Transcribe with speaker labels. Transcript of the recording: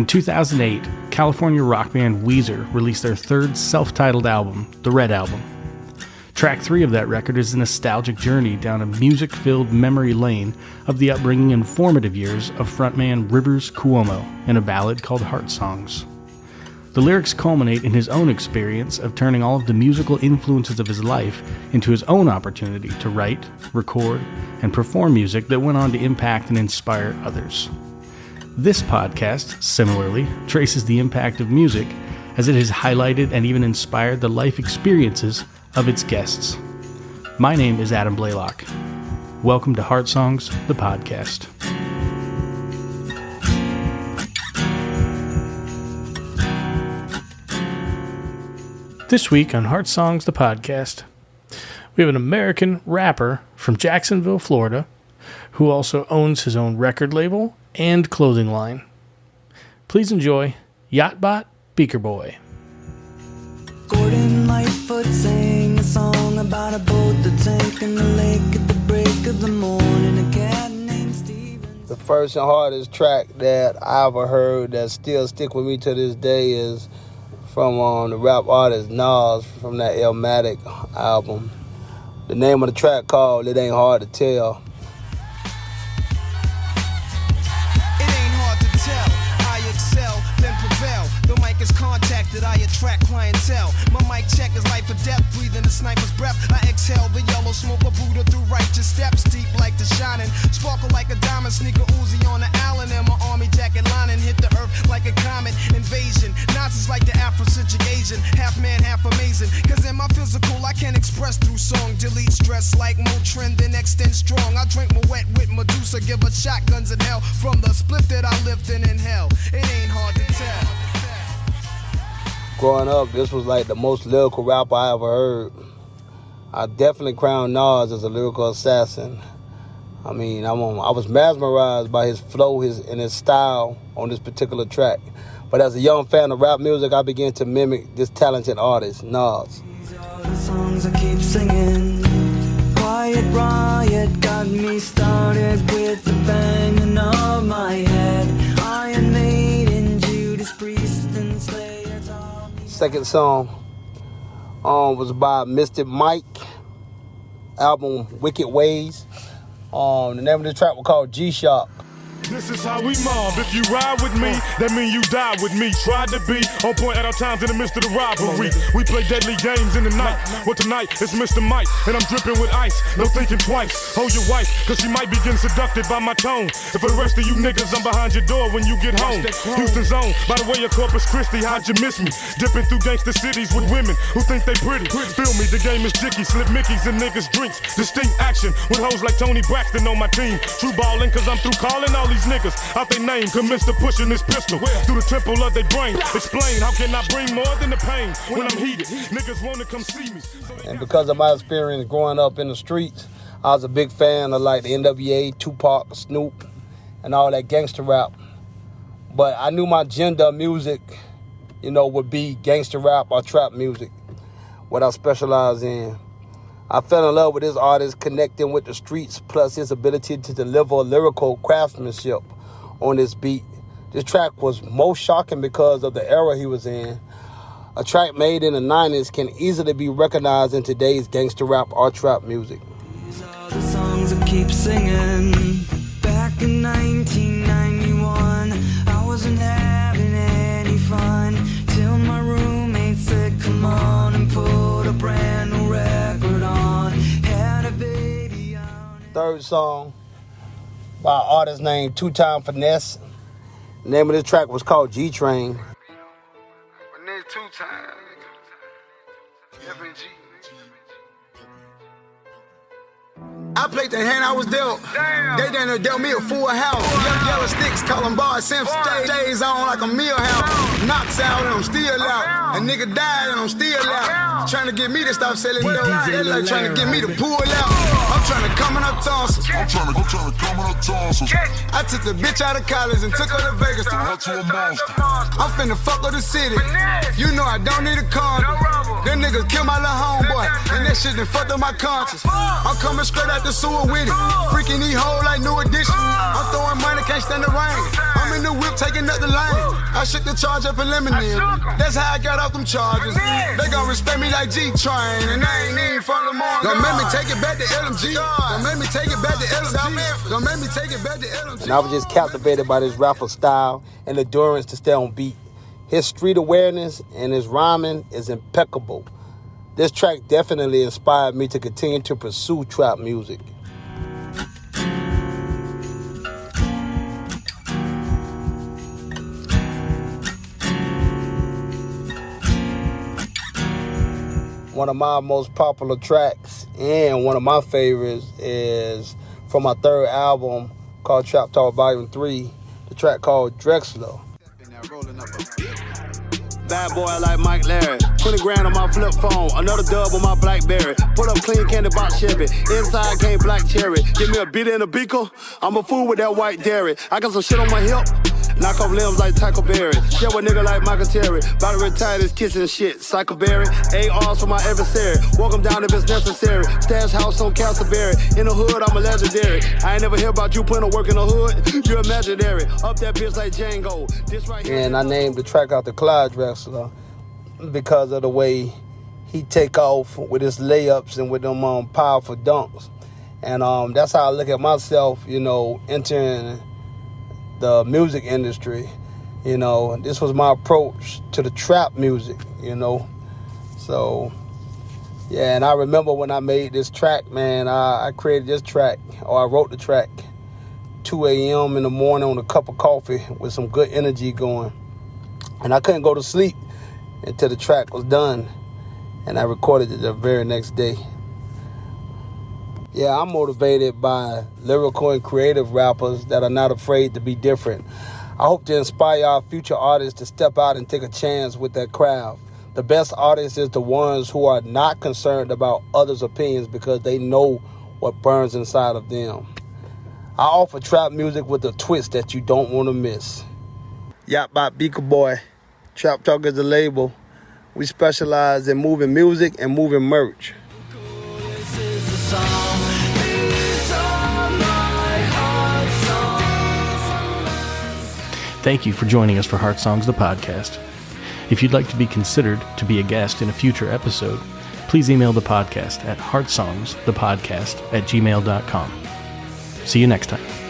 Speaker 1: In 2008, California rock band Weezer released their third self-titled album, The Red Album. Track 3 of that record is a nostalgic journey down a music-filled memory lane of the upbringing and formative years of frontman Rivers Cuomo in a ballad called Heart Songs. The lyrics culminate in his own experience of turning all of the musical influences of his life into his own opportunity to write, record, and perform music that went on to impact and inspire others. This podcast, similarly, traces the impact of music as it has highlighted and even inspired the life experiences of its guests. My name is Adam Blaylock. Welcome to Heart Songs, the podcast. This week on Heart Songs, the podcast, we have an American rapper from Jacksonville, Florida, who also owns his own record label and clothing line. Please enjoy YatBat, Beakerboi.
Speaker 2: Gordon Lightfoot sang a song about a boat that's sank in the lake at the break of the morning. A cat named Steven.
Speaker 3: The first and hardest track that I ever heard that still stick with me to this day is from the rap artist Nas from that Illmatic album. The name of the track called It Ain't Hard to Tell.
Speaker 4: It ain't hard to tell. I excel, then prevail. The mic is contacted, I attract clientele. My mic check is life or death, breathing a sniper's breath. I exhale the yellow smoke of Buddha through righteous steps, deep like the shining, sparkle like a diamond, sneaker Uzi on the Allen, and my army jacket lining hit the earth like a comet invasion. Nazis like the Afrocentric Asian, half man, half amazing. Cause in my physical, I can express through song, delete stress like Motrin, then extend strong. I drink my wet with Medusa, give us shotguns in hell from the split that I lived in hell. It ain't hard to tell.
Speaker 3: Growing up, this was like the most lyrical rapper I ever heard. I definitely crowned Nas as a lyrical assassin. I mean, I was mesmerized by his flow and his style on this particular track. But as a young fan of rap music, I began to mimic this talented artist, Nas.
Speaker 2: These are the songs I keep singing. Quiet riot got me started with the banging of my head. Iron Maiden, Judas Priest, and Slayer.
Speaker 3: Second song was by Mr. Mike, album Wicked Ways. The name of the track was called G-Shock.
Speaker 5: This is how we mob. If you ride with me, that mean you die with me. Tried to be on point at all times in the midst of the robbery. We play deadly games in the night. Well, tonight it's Mr. Mike, and I'm dripping with ice. No thinking twice. Hold your wife, cause she might be getting seduced by my tone. And for the rest of you niggas, I'm behind your door when you get home. Houston's own, by the way of Corpus Christi, how'd you miss me? Dipping through gangster cities with women who think they pretty. Feel me, the game is jicky. Slip Mickeys and niggas drinks. Distinct action with hoes like Tony Braxton on my team. True ballin', cause I'm through calling all these niggas out their name, commence to pushing this pistol through the temple of their brain. Explain, how can I bring more than the pain when I'm heated? Niggas wanna come see me.
Speaker 3: And because of my experience growing up in the streets, I was a big fan of like the NWA, Tupac, Snoop, and all that gangster rap. But I knew my gender of music, would be gangster rap or trap music, what I specialize in. I fell in love with this artist connecting with the streets, plus his ability to deliver lyrical craftsmanship on this beat. This track was most shocking because of the era he was in. A track made in the 90s can easily be recognized in today's gangster rap or trap music.
Speaker 2: These are the songs I keep singing. Back in 1991, I wasn't having any fun till my roommate said, come on and put a brand new record on. Had a baby on it.
Speaker 3: Third song by an artist named Two Time Finesse. The name of this track was called G-Train.
Speaker 6: My name's 2 Times. FNG. I played the hand I was dealt. Damn. They done dealt me a full house. Yellow sticks, call them bars, Simpson. Stays on like a meal house. Knocks out and I'm still out. A nigga died and I'm still out. Trying to get me to stop selling dope. They like trying to get me to pull out. I'm trying to come in up Tulsa.
Speaker 7: I'm trying to come in Tulsa.
Speaker 6: I took the bitch out of college and took her to Vegas.
Speaker 7: Her to a monster.
Speaker 6: I'm finna fuck with the city. You know I don't need a condom. Them niggas kill my little homeboy, and that shit done fucked up my conscience. I'm coming straight out the sewer with it, freaking these hoes like new edition. I'm throwing money, can't stand the rain. I'm in the whip taking up the lane. I shook the charge up eliminated. That's how I got off them charges. They gon' respect me like G-Train, and I ain't even from the morning. Don't make me take it back to LMG. Don't make me take it back to LMG. Don't make me take it back to LMG.
Speaker 3: And I was just captivated by this rapper style and endurance to stay on beat. His street awareness and his rhyming is impeccable. This track definitely inspired me to continue to pursue trap music. One of my most popular tracks and one of my favorites is from my third album called Trap Talk Volume 3, the track called Drexler.
Speaker 8: Bad boy like Mike Larry. 20 grand on my flip phone. Another dub on my Blackberry. Pull up clean candy box Chevy. Inside came black cherry. Give me a beat and a beaker. I'm a fool with that white dairy. I got some shit on my hip. Knock off limbs like Taco Berry. Share with nigga like Michael Terry. About to retire this kissing shit. Psycho Berry. ARs for my adversary. Walk him down if it's necessary. Stash house on Castleberry. In the hood, I'm a legendary. I ain't never hear about you putting a work in the hood. You're imaginary. Up that bitch like Django. This right here.
Speaker 3: And I named the track after Clyde Drexler because of the way he take off with his layups and with them powerful dunks. And that's how I look at myself, you know, entering the music industry. You know, this was my approach to the trap music, you know. So, yeah, and I remember when I made this track, man, I created this track, or I wrote the track, 2 a.m. in the morning on a cup of coffee with some good energy going. And I couldn't go to sleep until the track was done, and I recorded it the very next day. Yeah, I'm motivated by lyrical and creative rappers that are not afraid to be different. I hope to inspire our future artists to step out and take a chance with their craft. The best artists is the ones who are not concerned about others' opinions because they know what burns inside of them. I offer trap music with a twist that you don't want to miss. YatBat Beakerboi. Trap Talk is the label. We specialize in moving music and moving merch.
Speaker 1: Thank you for joining us for Heart Songs, the podcast. If you'd like to be considered to be a guest in a future episode, please email the podcast at heartsongsthepodcast@gmail.com. See you next time.